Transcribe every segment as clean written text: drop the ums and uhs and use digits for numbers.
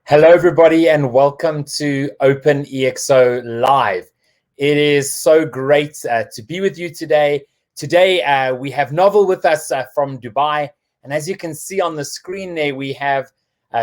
Hello, everybody, and welcome to OpenExO Live. It is so great to be with you today. Today, we have Novel with us from Dubai. And as you can see on the screen there, we have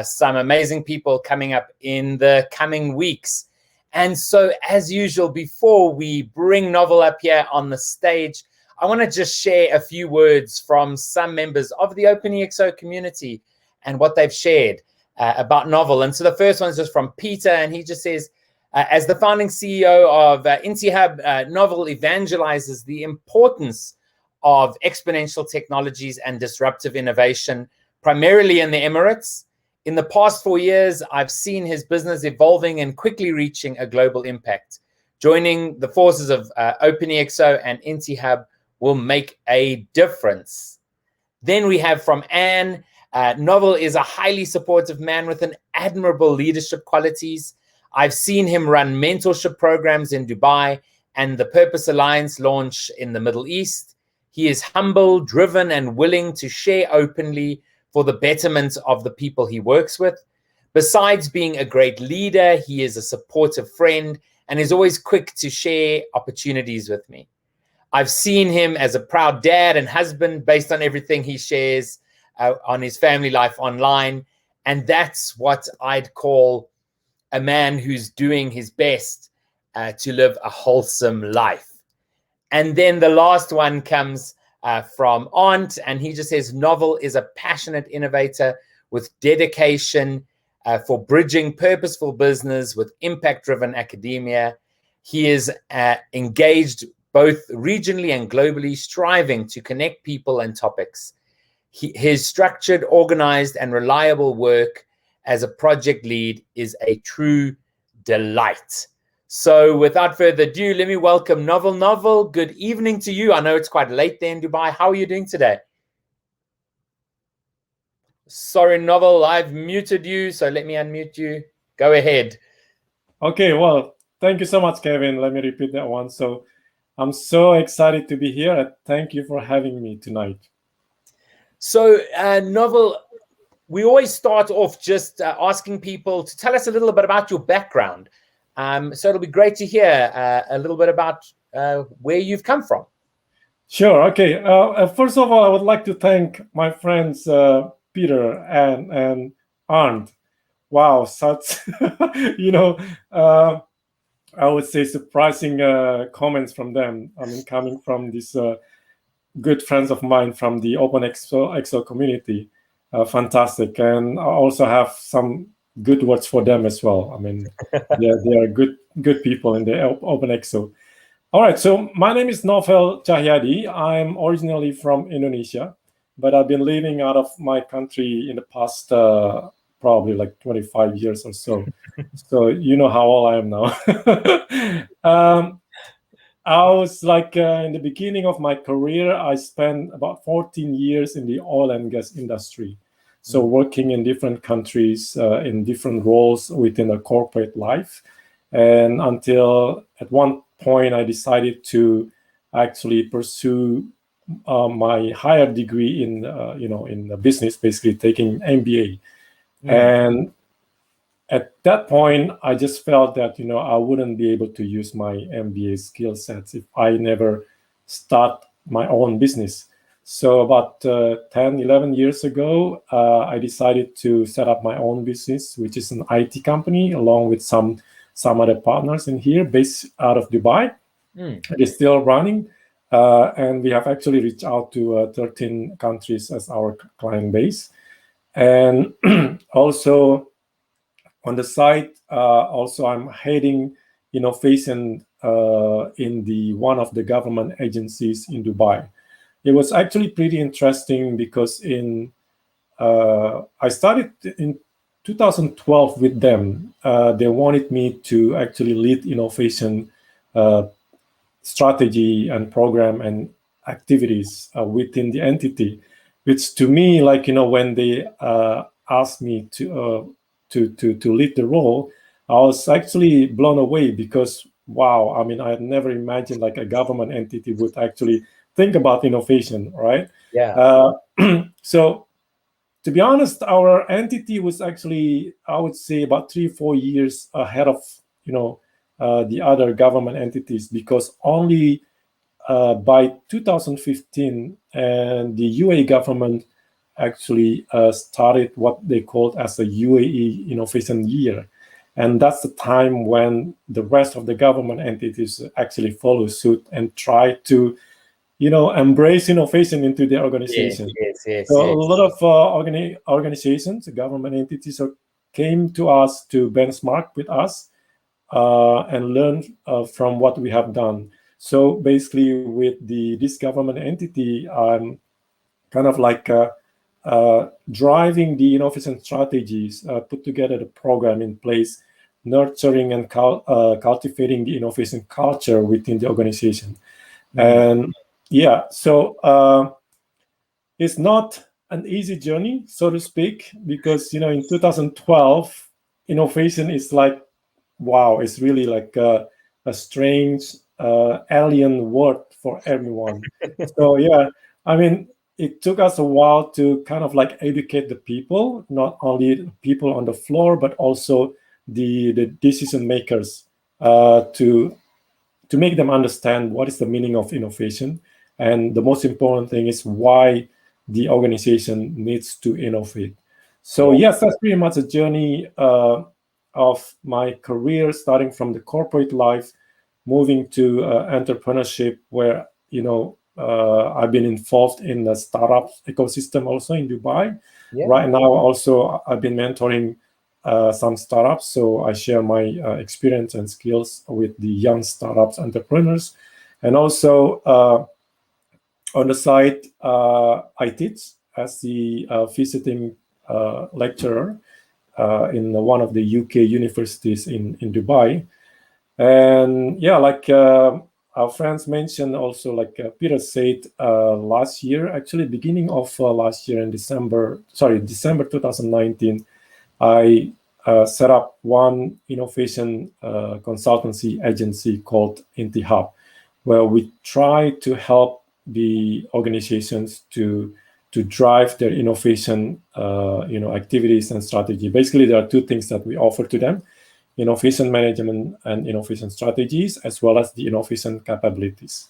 some amazing people coming up in the coming weeks. And so, as usual, before we bring Novel up here on the stage, I want to just share a few words from some members of the OpenExO community and what they've shared about Novel. And so the first one is just from Peter, and he just says, as the founding CEO of IntiHub, Novel evangelizes the importance of exponential technologies and disruptive innovation, primarily in the Emirates. In the past 4 years, I've seen his business evolving and quickly reaching a global impact. Joining the forces of OpenExO and IntiHub will make a difference. Then we have from Anne, Novel is a highly supportive man with an admirable leadership qualities. I've seen him run mentorship programs in Dubai and the Purpose Alliance launch in the Middle East. He is humble, driven, and willing to share openly for the betterment of the people he works with. Besides being a great leader, he is a supportive friend and is always quick to share opportunities with me. I've seen him as a proud dad and husband based on everything he shares on his family life online. And that's what I'd call a man who's doing his best to live a wholesome life. And then the last one comes from Aunt, and he just says, Novel is a passionate innovator with dedication for bridging purposeful business with impact-driven academia. He is engaged both regionally and globally, striving to connect people and topics. His structured, organized, and reliable work as a project lead is a true delight. So without further ado, let me welcome Novel. Novel, good evening to you. I know it's quite late there in Dubai. How are you doing today? Sorry, Novel, I've muted you, so let me unmute you. Go ahead. Okay, well, thank you so much, Kevin. Let me repeat that one. So I'm so excited to be here, and thank you for having me tonight. So, Novel, we always start off just asking people to tell us a little bit about your background. So it'll be great to hear a little bit about where you've come from. Sure. Okay. First of all, I would like to thank my friends Peter and Arndt. Wow, such I would say surprising comments from them. I mean, coming from these good friends of mine from the OpenExO community. Fantastic. And I also have some good words for them as well. I mean, they are good people in the OpenExO. All right, so my name is Novel Tjahyadi. I'm originally from Indonesia, but I've been living out of my country in the past probably like 25 years or so. So you know how old I am now. I was like in the beginning of my career, I spent about 14 years in the oil and gas industry. So working in different countries, in different roles within a corporate life. And until at one point, I decided to actually pursue my higher degree in, in business, basically taking MBA. And at that point, I just felt that, I wouldn't be able to use my MBA skill sets if I never start my own business. So about 10, 11 years ago, I decided to set up my own business, which is an IT company, along with some other partners in here based out of Dubai. It is still running. And we have actually reached out to 13 countries as our client base. And also on the side, also I'm heading innovation in the one of the government agencies in Dubai. It was actually pretty interesting because I started in 2012 with them. They wanted me to actually lead innovation strategy and program and activities within the entity, which to me, like, when they asked me to lead the role, I was actually blown away because, wow, I mean, I had never imagined like a government entity would actually think about innovation, right? Yeah. So to be honest, our entity was actually, I would say, about 3-4 years ahead of the other government entities, because only by 2015, and the UAE government actually started what they called as a UAE Innovation Year. And that's the time when the rest of the government entities actually follow suit and try to, embrace innovation into their organization. Yes. So a lot of organizations, government entities, came to us to benchmark with us and learn from what we have done. So basically, with this government entity, I'm kind of like driving the innovation strategies, put together the program in place, nurturing and cultivating the innovation culture within the organization. And yeah, so it's not an easy journey, so to speak, because in 2012, innovation is like, wow, it's really like a strange alien word for everyone. So yeah, I mean, it took us a while to kind of like educate the people, not only the people on the floor, but also the decision makers, to make them understand what is the meaning of innovation. And the most important thing is why the organization needs to innovate. So yes, that's pretty much a journey of my career, starting from the corporate life, moving to entrepreneurship, where I've been involved in the startup ecosystem also in Dubai. Right now, also I've been mentoring some startups, so I share my experience and skills with the young startups entrepreneurs. And also on the side, I teach as the visiting lecturer in one of the UK universities in Dubai. And yeah, like our friends mentioned, also like Peter said, last year, actually beginning of last year in December 2019, I set up one innovation consultancy agency called IntiHub, where we try to help the organizations to drive their innovation activities and strategy. Basically, there are two things that we offer to them: innovation management and innovation strategies, as well as the innovation capabilities.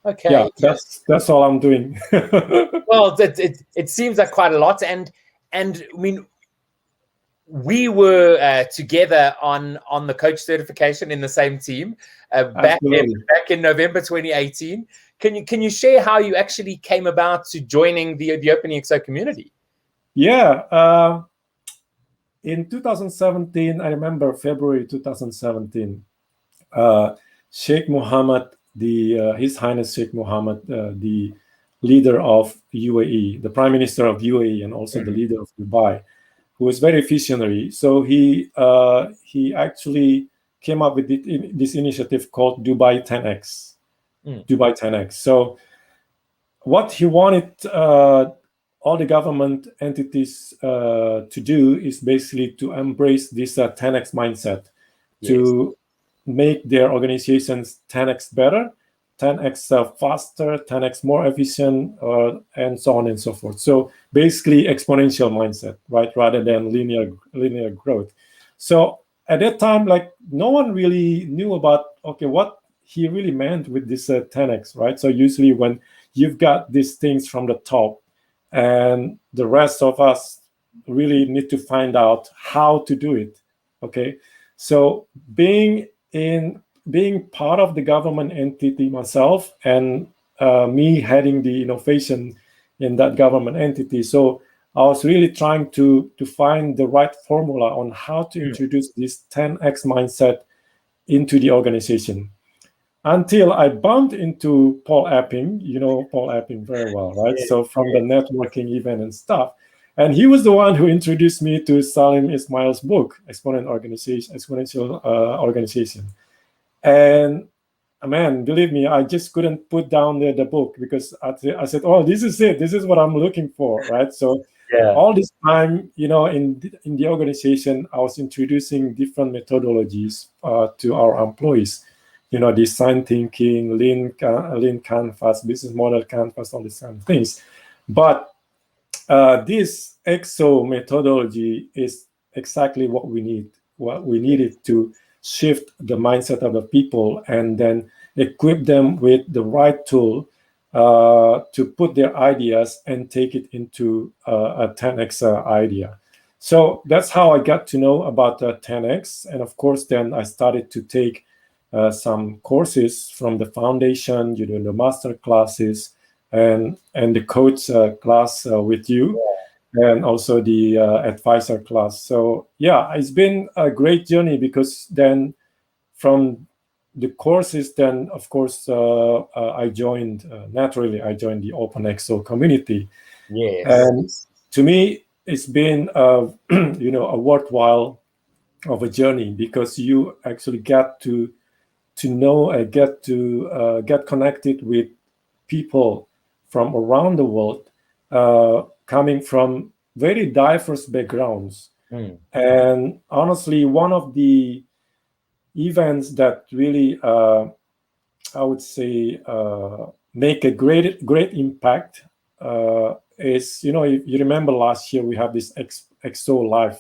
Okay. Yeah, that's all I'm doing. Well, it seems like quite a lot, and I mean, we were together on the coach certification in the same team back in November 2018. Can you share how you actually came about to joining the OpenExO community? Yeah, in 2017, I remember February 2017, Sheikh Mohammed, His Highness Sheikh Mohammed, the leader of UAE, the Prime Minister of UAE, and also the leader of Dubai, who was very visionary. So he actually came up with this initiative called Dubai 10X. Dubai 10X. So what he wanted all the government entities to do is basically to embrace this 10X mindset, to make their organizations 10X better, 10X faster, 10X more efficient, and so on and so forth. So basically exponential mindset, right, rather than linear growth. So at that time, like, no one really knew about, okay, what he really meant with this 10X, right? So usually when you've got these things from the top, and the rest of us really need to find out how to do it, okay? So being part of the government entity myself, and me heading the innovation in that government entity, so I was really trying to find the right formula on how to introduce this 10X mindset into the organization. Until I bumped into Paul Epping. You know Paul Epping very well, right? So from the networking event and stuff. And he was the one who introduced me to Salim Ismail's book, Exponential Organization. And man, believe me, I just couldn't put down the book, because I said, oh, this is it. This is what I'm looking for, right? So all this time, in the organization, I was introducing different methodologies to our employees. Design thinking, lean canvas, business model canvas, all these kind of things. But this EXO methodology is exactly what we need. What we needed to shift the mindset of the people and then equip them with the right tool to put their ideas and take it into a 10x idea. So that's how I got to know about 10x. And of course, then I started to take some courses from the foundation, the master classes, and the coach class with you, and also the advisor class. So yeah, it's been a great journey, because then from the courses, then of course I joined naturally. I joined the OpenExO community, Yes. and to me, it's been a worthwhile of a journey, because you actually get to know and get connected with people from around the world, coming from very diverse backgrounds. And honestly, one of the events that really, I would say, make a great impact is, if you remember last year, we have this EXO Live,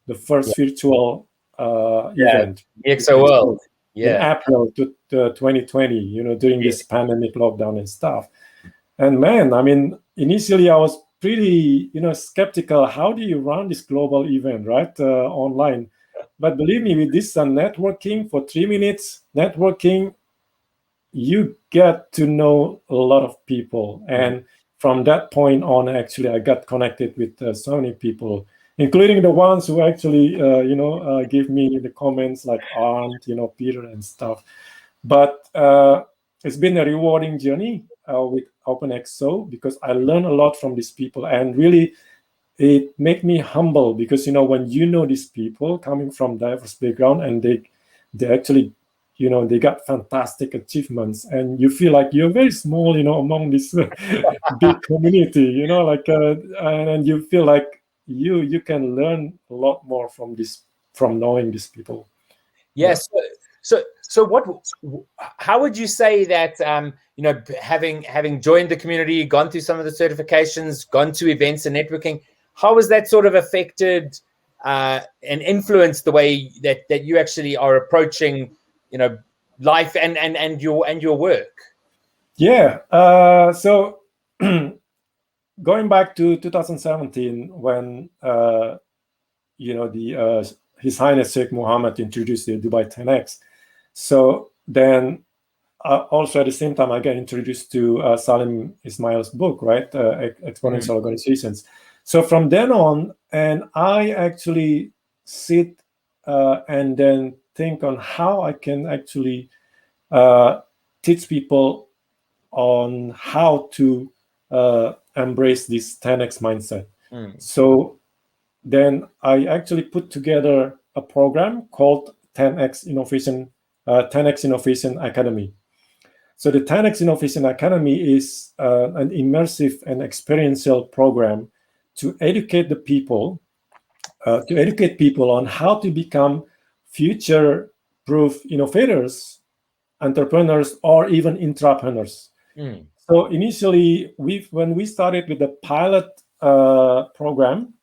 the first virtual event EXO World. in April 2020, during this pandemic lockdown and stuff. And man, I mean, initially I was pretty, skeptical. How do you run this global event, right, online? But believe me, with this networking for 3 minutes, networking, you get to know a lot of people. And from that point on, actually, I got connected with so many people, including the ones who actually, give me the comments, like Arndt, Peter and stuff. But it's been a rewarding journey with OpenExO, because I learned a lot from these people, and really it made me humble, because when these people coming from diverse background, and they actually they got fantastic achievements, and you feel like you're very small among this big community, and you feel like you can learn a lot more from knowing these people. Yes. So what? How would you say that? Having joined the community, gone through some of the certifications, gone to events and networking, how has that sort of affected and influenced the way that you actually are approaching, life and your work? Yeah. So going back to 2017, when His Highness Sheikh Mohammed introduced the Dubai 10x. So then, also at the same time, I got introduced to Salim Ismail's book, right, Exponential Organizations. So from then on, and I actually sit and then think on how I can actually teach people on how to embrace this 10x mindset. So then I actually put together a program called 10x Innovation Academy. So the 10x Innovation Academy is an immersive and experiential program to educate the people, on how to become future-proof innovators, entrepreneurs, or even intrapreneurs. So initially, when we started with the pilot program,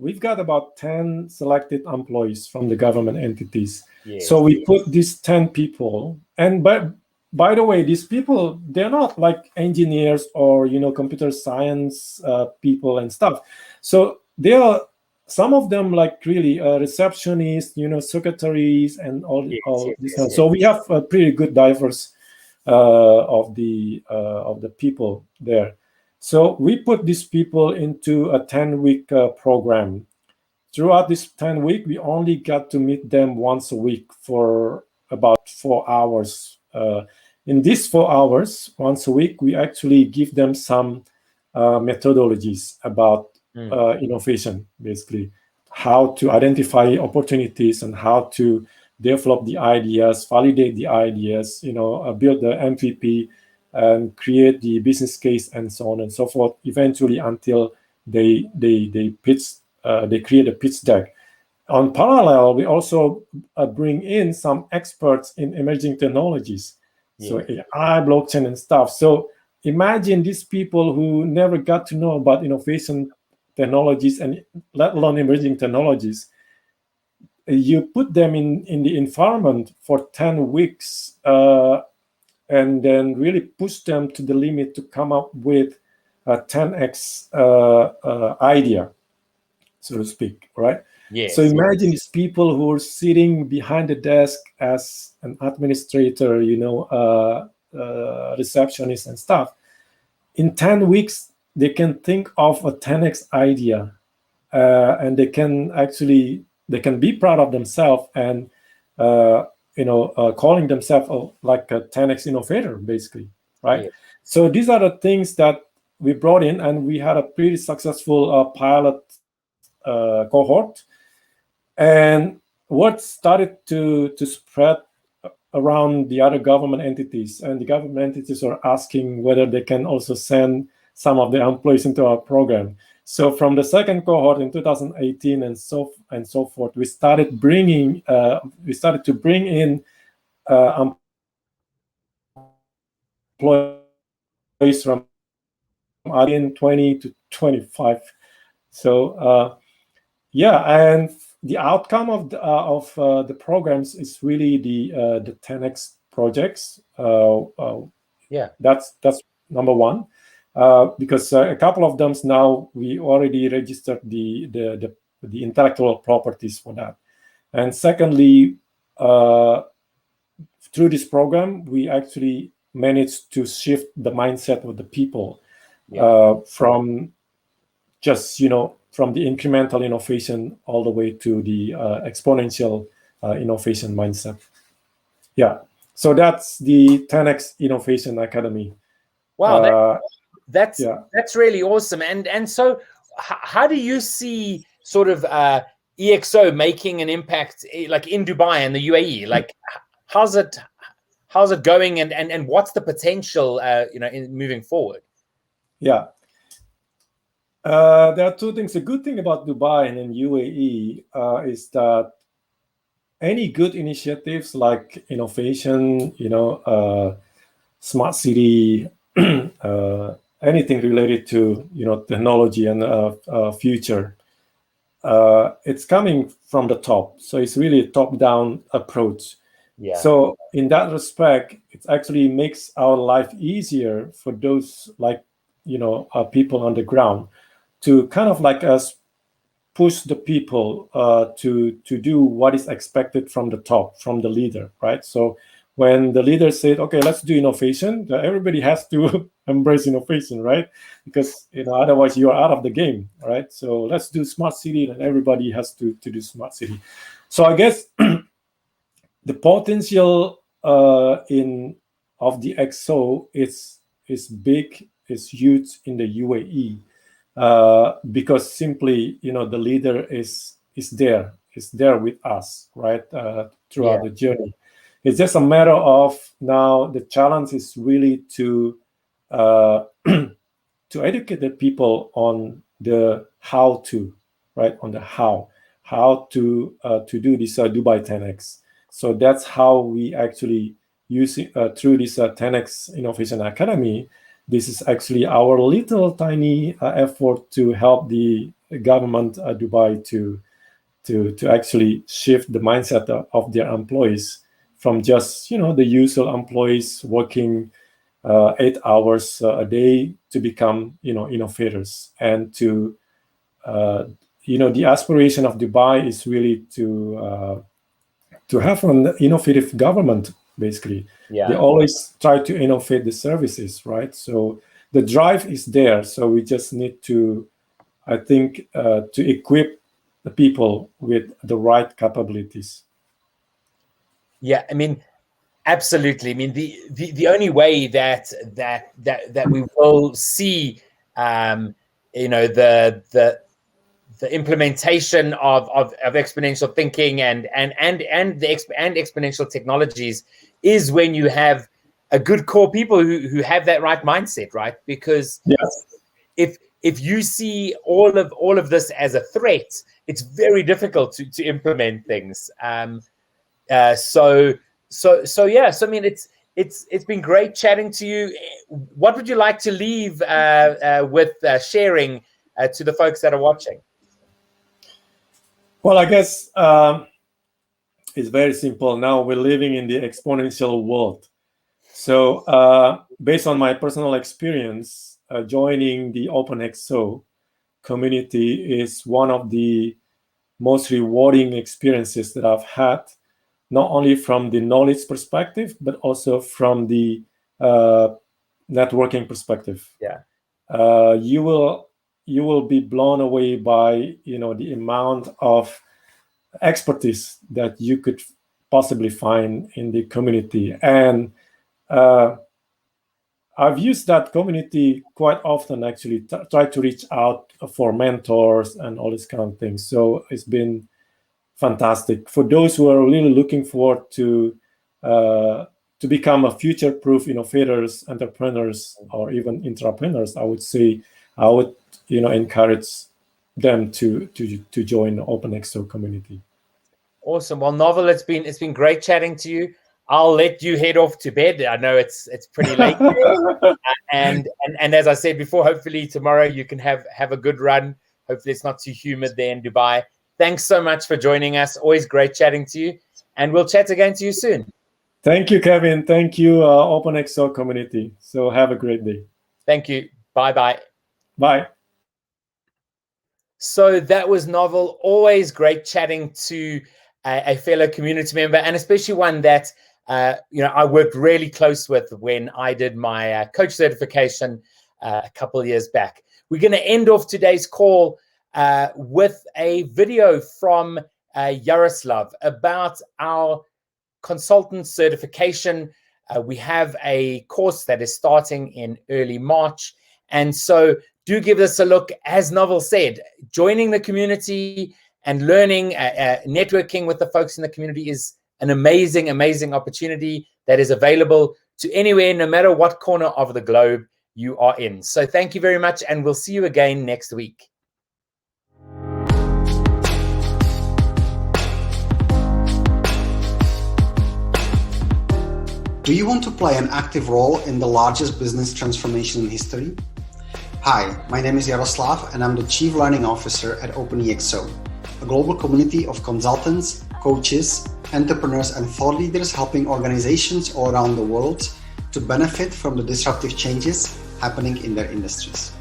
we've got about 10 selected employees from the government entities. Yes. So we put these 10 people, and by the way, these people, they're not like engineers or computer science people and stuff. So they are, some of them, like really receptionists, secretaries, and all this. Yes. So we have a pretty good diverse of the people there. So we put these people into a 10-week program. Throughout this 10 week, we only got to meet them once a week for about 4 hours. In these 4 hours, once a week, we actually give them some methodologies about innovation, basically how to identify opportunities and how to develop the ideas, validate the ideas, build the MVP, and create the business case, and so on and so forth. Eventually, until they pitch, they create a pitch deck. On parallel, we also bring in some experts in emerging technologies, so AI, blockchain, and stuff. So imagine these people who never got to know about innovation technologies and let alone emerging technologies. You put them in the environment for 10 weeks and then really push them to the limit to come up with a 10x idea, so to speak, right? Yes. So imagine these people who are sitting behind the desk as an administrator, receptionist and stuff. In 10 weeks, they can think of a 10x idea, and they can be proud of themselves and calling themselves like a 10x innovator, basically, right? Yeah. So these are the things that we brought in, and we had a pretty successful pilot cohort. And what started to spread around the other government entities, and the government entities are asking whether they can also send some of their employees into our program. So from the second cohort in 2018 and so forth, we started to bring in employees from 20 to 25. So and the outcome of the programs is really the 10x projects. That's number one, because a couple of them now we already registered the intellectual properties for that. And secondly, through this program, we actually managed to shift the mindset of the people from just from the incremental innovation all the way to the exponential innovation mindset. Yeah. So that's the 10x Innovation Academy. Wow, that's really awesome. And so, how do you see sort of EXO making an impact, like in Dubai and the UAE? Like, how's it going, and what's the potential, in moving forward? Yeah. There are two things. The good thing about Dubai and in UAE is that any good initiatives like innovation, smart city, anything related to technology and future, it's coming from the top. So it's really a top-down approach. Yeah. So in that respect, it actually makes our life easier for those people on the ground to kind of like us push the people to do what is expected from the top, from the leader, right? So when the leader said, okay, let's do innovation, everybody has to embrace innovation, right? Because otherwise you are out of the game, right? So let's do smart city, and everybody has to do smart city. So I guess the potential of the EXO is big, is huge in the UAE. Because simply, the leader is there with us, right, throughout the journey. It's just a matter of now the challenge is really to educate the people on the how to, right, on the how to do this Dubai 10x. So that's how we actually use it through this 10x Innovation Academy. This is actually our little tiny effort to help the government Dubai to actually shift the mindset of their employees from just the usual employees working 8 hours a day to become innovators, and to the aspiration of Dubai is really to have an innovative government. Basically, they always try to innovate the services, right? So the drive is there. So we just need to, I think, to equip the people with the right capabilities. Yeah, I mean, absolutely. I mean, the only way that we will see, the implementation of exponential thinking and exponential technologies is when you have a good core people who have that right mindset, right? Because if you see all of this as a threat, it's very difficult to implement things. So I mean, It's been great chatting to you. What would you like to leave with sharing to the folks that are watching? Well, I guess it's very simple. Now we're living in the exponential world. So based on my personal experience, joining the OpenExO community is one of the most rewarding experiences that I've had, not only from the knowledge perspective, but also from the networking perspective. Yeah. You will be blown away by the amount of expertise that you could possibly find in the community. And I've used that community quite often, actually, try to reach out for mentors and all this kind of things. So it's been fantastic. For those who are really looking forward to become a future-proof innovators, entrepreneurs, or even intrapreneurs, I would say I would encourage them to join the OpenExO community. Awesome. Well, Novel, it's been great chatting to you. I'll let you head off to bed. I know it's pretty late. and as I said before, hopefully tomorrow you can have a good run. Hopefully it's not too humid there in Dubai. Thanks so much for joining us. Always great chatting to you. And we'll chat again to you soon. Thank you, Kevin. Thank you, OpenExO community. So have a great day. Thank you. Bye-bye. Bye. So that was Novel. Always great chatting to a fellow community member, and especially one that I worked really close with when I did my coach certification a couple of years back. We're going to end off today's call with a video from Yaroslav about our consultant certification. We have a course that is starting in early March, and so do give us a look. As Novel said, joining the community and learning, networking with the folks in the community is an amazing, amazing opportunity that is available to anywhere, no matter what corner of the globe you are in. So thank you very much, and we'll see you again next week. Do you want to play an active role in the largest business transformation in history? Hi, my name is Yaroslav, and I'm the Chief Learning Officer at OpenExO, a global community of consultants, coaches, entrepreneurs, and thought leaders helping organizations all around the world to benefit from the disruptive changes happening in their industries.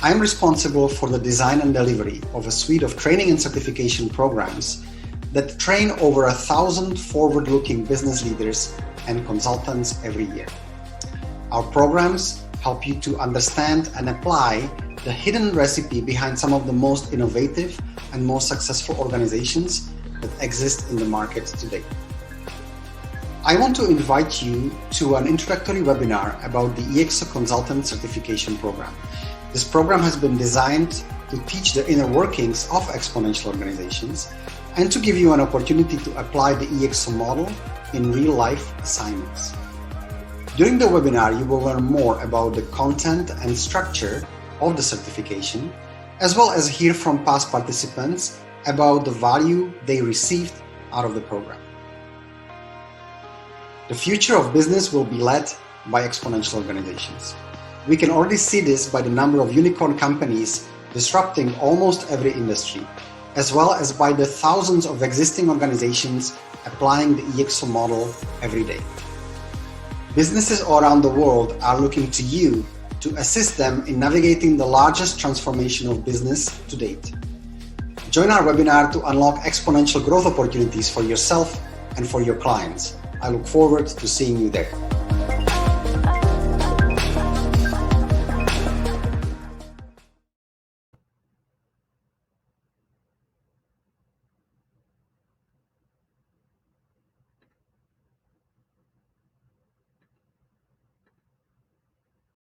I am responsible for the design and delivery of a suite of training and certification programs that train over 1,000 forward-looking business leaders and consultants every year. Our programs help you to understand and apply the hidden recipe behind some of the most innovative and most successful organizations that exist in the market today. I want to invite you to an introductory webinar about the EXO Consultant Certification Program. This program has been designed to teach the inner workings of exponential organizations and to give you an opportunity to apply the EXO model in real-life assignments. During the webinar, you will learn more about the content and structure of the certification, as well as hear from past participants about the value they received out of the program. The future of business will be led by exponential organizations. We can already see this by the number of unicorn companies disrupting almost every industry, as well as by the thousands of existing organizations applying the EXO model every day. Businesses all around the world are looking to you to assist them in navigating the largest transformation of business to date. Join our webinar to unlock exponential growth opportunities for yourself and for your clients. I look forward to seeing you there.